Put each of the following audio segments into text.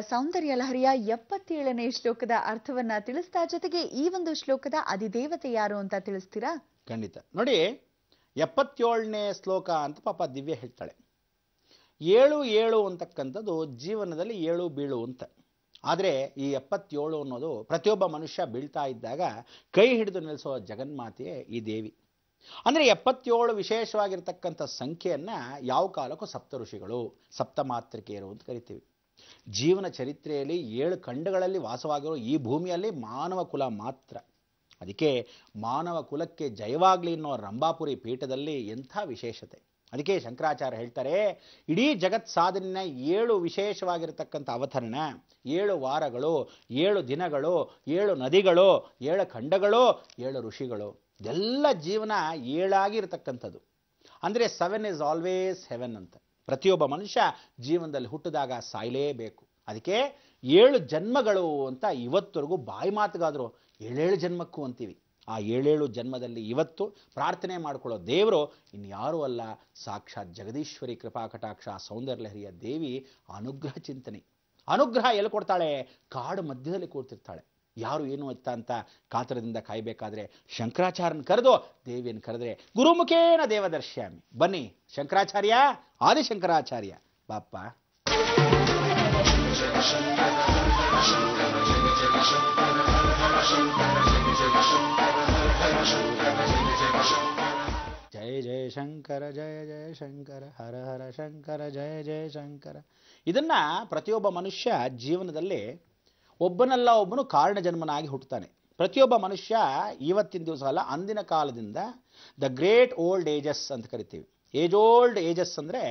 ಸೌಂದರ್ಯ ಲಹರಿಯ 77ನೇ ಶ್ಲೋಕದ ಅರ್ಥವನ್ನ ತಿಳಿಸ್ತಾ, ಜೊತೆಗೆ ಈ ಒಂದು ಶ್ಲೋಕದ ಅಧಿದೇವತೆ ಯಾರು ಅಂತ ತಿಳಿಸ್ತೀರಾ? ಖಂಡಿತ. ನೋಡಿ, 77ನೇ ಶ್ಲೋಕ ಅಂತ ಪಾಪ ದಿವ್ಯ ಹೇಳ್ತಾಳೆ. 7 ಅಂತಕ್ಕಂಥದ್ದು ಜೀವನದಲ್ಲಿ ಏಳು ಬೀಳು ಅಂತ. ಆದರೆ ಈ 77 ಅನ್ನೋದು ಪ್ರತಿಯೊಬ್ಬ ಮನುಷ್ಯ ಬೀಳ್ತಾ ಇದ್ದಾಗ ಕೈ ಹಿಡಿದು ನಿಲ್ಲಿಸೋ ಜಗನ್ಮಾತೆಯೇ ಈ ದೇವಿ. ಅಂದರೆ 77 ವಿಶೇಷವಾಗಿರ್ತಕ್ಕಂಥ ಸಂಖ್ಯೆಯನ್ನು ಯಾವ ಕಾಲಕ್ಕೂ ಸಪ್ತ ಋಷಿಗಳು, ಸಪ್ತಮಾತೃಕೆಯರು ಅಂತ ಕರಿತೀವಿ. ಜೀವನ ಚರಿತ್ರೆಯಲ್ಲಿ 7 ಖಂಡಗಳಲ್ಲಿ ವಾಸವಾಗಿರೋ ಈ ಭೂಮಿಯಲ್ಲಿ ಮಾನವ ಕುಲ ಮಾತ್ರ. ಅದಕ್ಕೆ ಮಾನವ ಕುಲಕ್ಕೆ ಜಯವಾಗಲಿ ಅನ್ನೋ ರಂಭಾಪುರಿ ಪೀಠದಲ್ಲಿ ಎಂಥ ವಿಶೇಷತೆ. ಅದಕ್ಕೆ ಶಂಕರಾಚಾರ್ಯ ಹೇಳ್ತಾರೆ, ಇಡೀ ಜಗತ್ ಸಾಧನೆಯ 7 ವಿಶೇಷವಾಗಿರತಕ್ಕಂಥ ಅವತರಣ, 7 ವಾರಗಳು, 7 ದಿನಗಳು, 7 ನದಿಗಳು, 7 ಖಂಡಗಳು, 7 ಋಷಿಗಳು, ಇದೆಲ್ಲ ಜೀವನ 7 ಆಗಿರತಕ್ಕಂಥದ್ದು. ಅಂದರೆ 7 ಈಸ್ ಆಲ್ವೇಸ್ ಹೆವೆನ್ ಅಂತ. ಪ್ರತಿಯೊಬ್ಬ ಮನುಷ್ಯ ಜೀವನದಲ್ಲಿ ಹುಟ್ಟಿದಾಗ ಸಾಯಲೇಬೇಕು. ಅದಕ್ಕೆ 7 ಜನ್ಮಗಳು ಅಂತ ಇವತ್ತವರೆಗೂ ಬಾಯಿ ಮಾತುಗಾದರೂ 7 ಜನ್ಮಕ್ಕೂ ಅಂತೀವಿ. ಆ 7 ಜನ್ಮದಲ್ಲಿ ಇವತ್ತು ಪ್ರಾರ್ಥನೆ ಮಾಡಿಕೊಳ್ಳೋ ದೇವರು ಇನ್ಯಾರೂ ಅಲ್ಲ, ಸಾಕ್ಷಾತ್ ಜಗದೀಶ್ವರಿ ಕೃಪಾ ಕಟಾಕ್ಷ ಸೌಂದರ್ಯ ಲಹರಿಯ ದೇವಿ ಅನುಗ್ರಹ ಚಿಂತನೆ. ಅನುಗ್ರಹ ಎಲ್ಲಿ ಕೊಡ್ತಾಳೆ? ಕಾಡು ಮಧ್ಯದಲ್ಲಿ ಕೂರ್ತಿರ್ತಾಳೆ. ಯಾರು ಏನು ಅಂತ ಕಾತರದಿಂದ ಕಾಯಬೇಕಾದ್ರೆ ಶಂಕರಾಚಾರ್ಯನ ಕರೆದು ದೇವಿಯನ್ನು ಕರೆದ್ರೆ ಗುರುಮುಖೇನ ದೇವದರ್ಶ್ಯಾಮಿ. ಬನ್ನಿ ಶಂಕರಾಚಾರ್ಯ, ಆದಿಶಂಕರಾಚಾರ್ಯ ಬಾಪ್ಪ. ಜಯ ಜಯ ಶಂಕರ, ಜಯ ಜಯ ಶಂಕರ, ಹರ ಹರ ಶಂಕರ, ಜಯ ಜಯ ಶಂಕರ. ಇದನ್ನ ಪ್ರತಿಯೊಬ್ಬ ಮನುಷ್ಯ ಜೀವನದಲ್ಲಿ ಒಬ್ಬನಲ್ಲ ಒಬ್ಬನು ಕಾರಣ ಜನ್ಮನಾಗಿ ಹುಟ್ಟುತ್ತಾನೆ. ಪ್ರತಿಯೊಬ್ಬ ಮನುಷ್ಯ ಇವತ್ತಿನ ದಿವಸ ಅಲ್ಲ, ಅಂದಿನ ಕಾಲದಿಂದ ದ ಗ್ರೇಟ್ ಓಲ್ಡ್ ಏಜಸ್ ಅಂತ ಕರಿತೀವಿ. ಏಜ್ ಓಲ್ಡ್ ಏಜಸ್ ಅಂದರೆ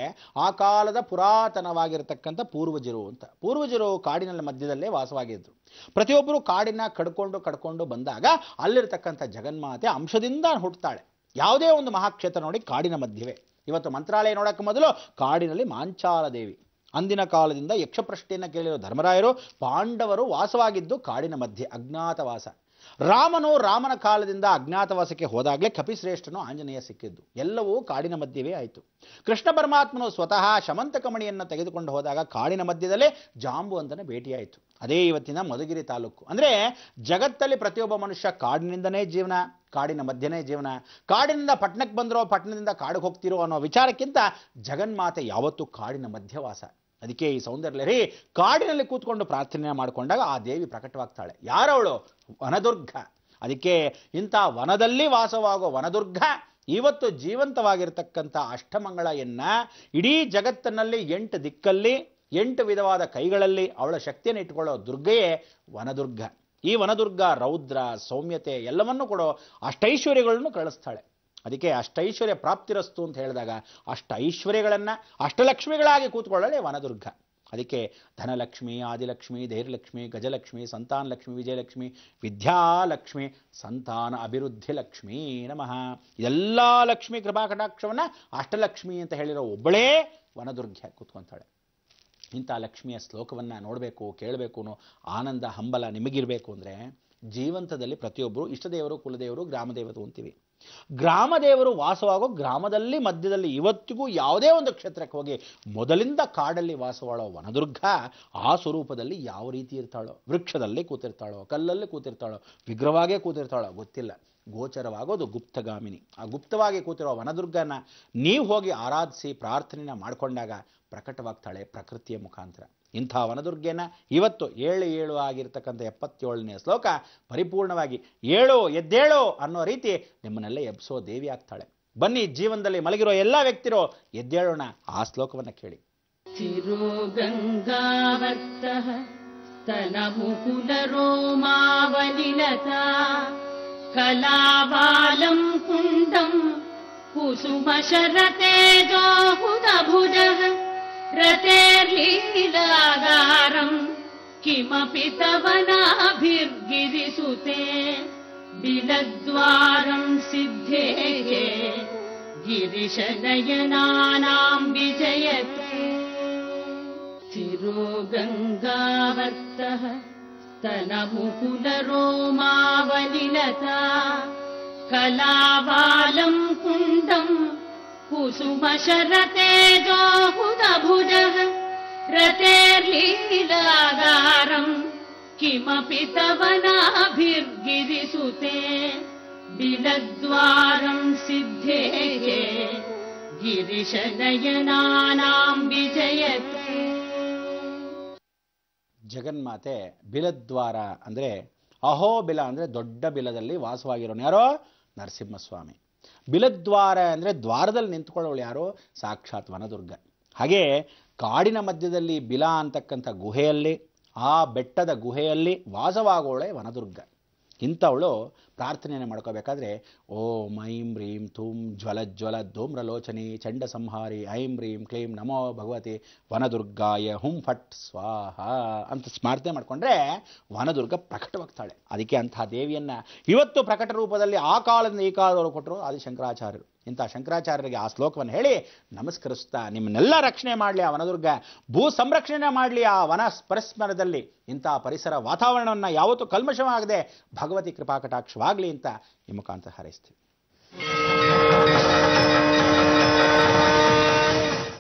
ಆ ಕಾಲದ ಪುರಾತನವಾಗಿರತಕ್ಕಂಥ ಪೂರ್ವಜರು ಅಂತ. ಪೂರ್ವಜರು ಕಾಡಿನ ಮಧ್ಯದಲ್ಲೇ ವಾಸವಾಗಿದ್ದರು. ಪ್ರತಿಯೊಬ್ಬರು ಕಾಡಿನ ಕಡ್ಕೊಂಡು ಬಂದಾಗ ಅಲ್ಲಿರ್ತಕ್ಕಂಥ ಜಗನ್ಮಾತೆ ಅಂಶದಿಂದ ಹುಟ್ಟುತ್ತಾಳೆ. ಯಾವುದೇ ಒಂದು ಮಹಾಕ್ಷೇತ್ರ ನೋಡಿ ಕಾಡಿನ ಮಧ್ಯವೇ. ಇವತ್ತು ಮಂತ್ರಾಲಯ ನೋಡೋಕ್ಕೆ ಮೊದಲು ಕಾಡಿನಲ್ಲಿ ಮಾಂಚಾಲ ದೇವಿ. ಅಂದಿನ ಕಾಲದಿಂದ ಯಕ್ಷಪ್ರಶ್ನೆಯನ್ನು ಕೇಳಿರೋ ಧರ್ಮರಾಯರು, ಪಾಂಡವರು ವಾಸವಾಗಿದ್ದು ಕಾಡಿನ ಮಧ್ಯೆ ಅಜ್ಞಾತವಾಸ. ರಾಮನ ಕಾಲದಿಂದ ಅಜ್ಞಾತವಾಸಕ್ಕೆ ಹೋದಾಗಲೇ ಕಪಿಶ್ರೇಷ್ಠನು ಆಂಜನೇಯ ಸಿಕ್ಕಿದ್ದು. ಎಲ್ಲವೂ ಕಾಡಿನ ಮಧ್ಯವೇ ಆಯಿತು. ಕೃಷ್ಣ ಪರಮಾತ್ಮನು ಸ್ವತಃ ಶಮಂತಕಮಣಿಯನ್ನು ತೆಗೆದುಕೊಂಡು ಹೋದಾಗ ಕಾಡಿನ ಮಧ್ಯದಲ್ಲೇ ಜಾಂಬುವಂತನ ಭೇಟಿಯಾಯಿತು. ಅದೇ ಇವತ್ತಿನ ಮಧುಗಿರಿ ತಾಲೂಕು. ಅಂದರೆ ಜಗತ್ತಲ್ಲಿ ಪ್ರತಿಯೊಬ್ಬ ಮನುಷ್ಯ ಕಾಡಿನಿಂದನೇ ಜೀವನ, ಕಾಡಿನ ಮಧ್ಯನೇ ಜೀವನ. ಕಾಡಿನಿಂದ ಪಟ್ಟಣಕ್ಕೆ ಬಂದರೋ ಪಟ್ಟಣದಿಂದ ಕಾಡಿಗೆ ಹೋಗ್ತಿರೋ ಅನ್ನೋ ವಿಚಾರಕ್ಕಿಂತ ಜಗನ್ಮಾತೆ ಯಾವತ್ತೂ ಕಾಡಿನ ಮಧ್ಯವಾಸ. ಅದಕ್ಕೆ ಈ ಸೌಂದರ್ಯ ಲಹರಿ ಕಾಡಿನಲ್ಲಿ ಕೂತ್ಕೊಂಡು ಪ್ರಾರ್ಥನೆ ಮಾಡಿಕೊಂಡಾಗ ಆ ದೇವಿ ಪ್ರಕಟವಾಗ್ತಾಳೆ. ಯಾರವಳು? ವನದುರ್ಗ. ಅದಕ್ಕೆ ಇಂಥ ವನದಲ್ಲಿ ವಾಸವಾಗೋ ವನದುರ್ಗ ಇವತ್ತು ಜೀವಂತವಾಗಿರ್ತಕ್ಕಂಥ ಅಷ್ಟಮಂಗಳಯನ್ನ ಇಡೀ ಜಗತ್ತಿನಲ್ಲಿ 8 ದಿಕ್ಕಲ್ಲಿ 8 ವಿಧವಾದ ಕೈಗಳಲ್ಲಿ ಅವಳ ಶಕ್ತಿಯನ್ನು ಇಟ್ಕೊಳ್ಳೋ ದುರ್ಗೆಯೇ ವನದುರ್ಗ. ಈ ವನದುರ್ಗ ರೌದ್ರ, ಸೌಮ್ಯತೆ ಎಲ್ಲವನ್ನೂ ಕೊಡೋ ಅಷ್ಟೈಶ್ವರ್ಯಗಳನ್ನು ಕಳಿಸ್ತಾಳೆ. ಅದಕ್ಕೆ ಅಷ್ಟೈಶ್ವರ್ಯ ಪ್ರಾಪ್ತಿರಸ್ತು ಅಂತ ಹೇಳಿದಾಗ ಅಷ್ಟೈಶ್ವರ್ಯಗಳನ್ನು ಅಷ್ಟಲಕ್ಷ್ಮಿಗಳಾಗಿ ಕೂತ್ಕೊಳ್ಳಲೇ ವನದುರ್ಗ. ಅದಕ್ಕೆ ಧನಲಕ್ಷ್ಮಿ, ಆದಿಲಕ್ಷ್ಮಿ, ಧೈರ್ಯಲಕ್ಷ್ಮಿ, ಗಜಲಕ್ಷ್ಮಿ, ಸಂತಾನ ಲಕ್ಷ್ಮಿ, ವಿಜಯಲಕ್ಷ್ಮಿ, ವಿದ್ಯಾಲಕ್ಷ್ಮಿ, ಸಂತಾನ ಅಭಿವೃದ್ಧಿ ಲಕ್ಷ್ಮೀ ನಮಃ. ಎಲ್ಲ ಲಕ್ಷ್ಮಿ ಕೃಪಾ ಕಟಾಕ್ಷವನ್ನು ಅಷ್ಟಲಕ್ಷ್ಮಿ ಅಂತ ಹೇಳಿರೋ ಒಬ್ಬಳೇ ವನದುರ್ಗ ಕೂತ್ಕೊಂತಾಳೆ. ಇಂಥ ಲಕ್ಷ್ಮಿಯ ಶ್ಲೋಕವನ್ನು ನೋಡಬೇಕು, ಕೇಳಬೇಕು ಅನ್ನೋ ಆನಂದ ಹಂಬಲ ನಿಮಗಿರಬೇಕು ಅಂದರೆ ಜೀವಂತದಲ್ಲಿ ಪ್ರತಿಯೊಬ್ಬರು ಇಷ್ಟದೇವರು, ಕುಲದೇವರು, ಗ್ರಾಮದೇವತೆ ಅಂತೀವಿ. ಗ್ರಾಮದೇವರು ವಾಸವಾಗೋ ಗ್ರಾಮದಲ್ಲಿ ಮಧ್ಯದಲ್ಲಿ ಇವತ್ತಿಗೂ ಯಾವುದೇ ಒಂದು ಕ್ಷೇತ್ರಕ್ಕೆ ಹೋಗಿ ಮೊದಲಿಂದ ಕಾಡಲ್ಲಿ ವಾಸವಾಳೋ ವನದುರ್ಗ ಆ ಸ್ವರೂಪದಲ್ಲಿ ಯಾವ ರೀತಿ ಇರ್ತಾಳೋ, ವೃಕ್ಷದಲ್ಲಿ ಕೂತಿರ್ತಾಳೋ, ಕಲ್ಲಲ್ಲಿ ಕೂತಿರ್ತಾಳೋ, ವಿಗ್ರಹವಾಗೇ ಕೂತಿರ್ತಾಳೋ ಗೊತ್ತಿಲ್ಲ. ಗೋಚರವಾಗೋದು ಗುಪ್ತಗಾಮಿನಿ. ಆ ಗುಪ್ತವಾಗಿ ಕೂತಿರೋ ವನದುರ್ಗನ ನೀವು ಹೋಗಿ ಆರಾಧಿಸಿ ಪ್ರಾರ್ಥನೆನ ಮಾಡಿಕೊಂಡಾಗ ಪ್ರಕಟವಾಗ್ತಾಳೆ ಪ್ರಕೃತಿಯ ಮುಖಾಂತರ. ಇಂಥ ವನದುರ್ಗೆನ ಇವತ್ತು 7 ಆಗಿರ್ತಕ್ಕಂಥ 77ನೇ ಶ್ಲೋಕ ಪರಿಪೂರ್ಣವಾಗಿ ಎದ್ದೇಳು ಅನ್ನೋ ರೀತಿ ನಿಮ್ಮನ್ನೆಲ್ಲ ಎಬ್ಸೋ ದೇವಿ ಆಗ್ತಾಳೆ. ಬನ್ನಿ ಜೀವನದಲ್ಲಿ ಮಲಗಿರೋ ಎಲ್ಲ ವ್ಯಕ್ತಿರೋ ಎದ್ದೇಳೋಣ, ಆ ಶ್ಲೋಕವನ್ನು ಕೇಳಿ. ತಿರುಗಂಗಾವರ್ತಃ ಸ್ತನಮುಕುಲರೋಮಾವಲಿಲತಾ ಕಲಾವಾಲಂ ಕುಂಡಂ ಕುಸುಮಶರತೇಜೋಹುತಭುಜಃ ರತೇರ್ಲೀಲಾಗಾರಂ ಕಿಮಪಿ ತವ ನಾಭಿರ್ಗಿರಿಸುತೆ ಬಿಲದ್ವಾರಂ ಸಿದ್ಧೇಗೆ ಗಿರಿಶನಯನಾನಾಂ ವಿಜಯತೆ. ತಿರುಗಂಗಾವರ್ತಃ ಸ್ತನಮುಕುಲರೋಮಾವಲಿಲತಾ ಕಲಾವಾಲಂ ಕುಂಡಂ ಕುಸುಮಶರತೇಜೋಹುತಭುಜಃ रतेर्लीलागारम् किमपि तव नाभिर्गिरिसुते बिलद्वारम् सिद्धेः गिरिशनयनानाम् विजयते. ಜಗನ್ಮಾತೆ ಬಿಲದ್ವಾರ ಅಂದರೆ ಅಹೋಬಿಲ ಅಂದರೆ ದೊಡ್ಡ ಬಿಲದಲ್ಲಿ ವಾಸವಾಗಿರೋನು ಯಾರೋ ನರಸಿಂಹಸ್ವಾಮಿ. ಬಿಲದ್ವಾರ ಅಂದರೆ ದ್ವಾರದಲ್ಲಿ ನಿಂತ್ಕೊಳ್ಳೋಳು ಯಾರು? ಸಾಕ್ಷಾತ್ ವನದುರ್ಗ. ಹಾಗೆ ಕಾಡಿನ ಮಧ್ಯದಲ್ಲಿ ಬಿಲ ಅಂತಕ್ಕಂಥ ಗುಹೆಯಲ್ಲಿ, ಆ ಬೆಟ್ಟದ ಗುಹೆಯಲ್ಲಿ ವಾಸವಾಗೋಳೆ ವನದುರ್ಗ. ಇಂಥವಳು ಪ್ರಾರ್ಥನೆಯನ್ನು ಮಾಡ್ಕೋಬೇಕಾದ್ರೆ ಓಂ ಐಂ ರೀಂ ಥೂಂ ಜ್ವಲ ಧೂಮ್ರಲೋಚನಿ ಚಂಡ ಸಂಹಾರಿ ಐಂ ರೀಂ ಕ್ಲೀಂ ನಮೋ ಭಗವತಿ ವನದುರ್ಗಾಯ ಹುಂ ಫಟ್ ಸ್ವಾಹ ಅಂತ ಸ್ಮಾರ್ಥನೆ ಮಾಡಿಕೊಂಡ್ರೆ ವನದುರ್ಗ ಪ್ರಕಟವಾಗ್ತಾಳೆ. ಅದಕ್ಕೆ ಅಂತಹ ದೇವಿಯನ್ನು ಇವತ್ತು ಪ್ರಕಟ ರೂಪದಲ್ಲಿ ಆ ಕಾಲದಿಂದ ಈ ಕಾಲದವರು ಕೊಟ್ಟರು ಆದಿಶಂಕರಾಚಾರ್ಯರು. ಇಂಥ ಶಂಕರಾಚಾರ್ಯರಿಗೆ ಆ ಶ್ಲೋಕವನ್ನು ಹೇಳಿ ನಮಸ್ಕರಿಸ್ತಾ ನಿಮ್ಮನ್ನೆಲ್ಲ ರಕ್ಷಣೆ ಮಾಡಲಿ ಆ ವನದುರ್ಗ, ಭೂ ಸಂರಕ್ಷಣೆ ಮಾಡಲಿ ಆ ವನ ಪರಸ್ಪರದಲ್ಲಿ. ಇಂಥ ಪರಿಸರ ವಾತಾವರಣವನ್ನು ಯಾವತ್ತೂ ಕಲ್ಮಶವಾಗದೆ ಭಗವತಿ ಕೃಪಾಕಟಾಕ್ಷವಾಗಲಿ ಅಂತ ಈ ಮುಖಾಂತರ ಹಾರೈಸ್ತೀವಿ.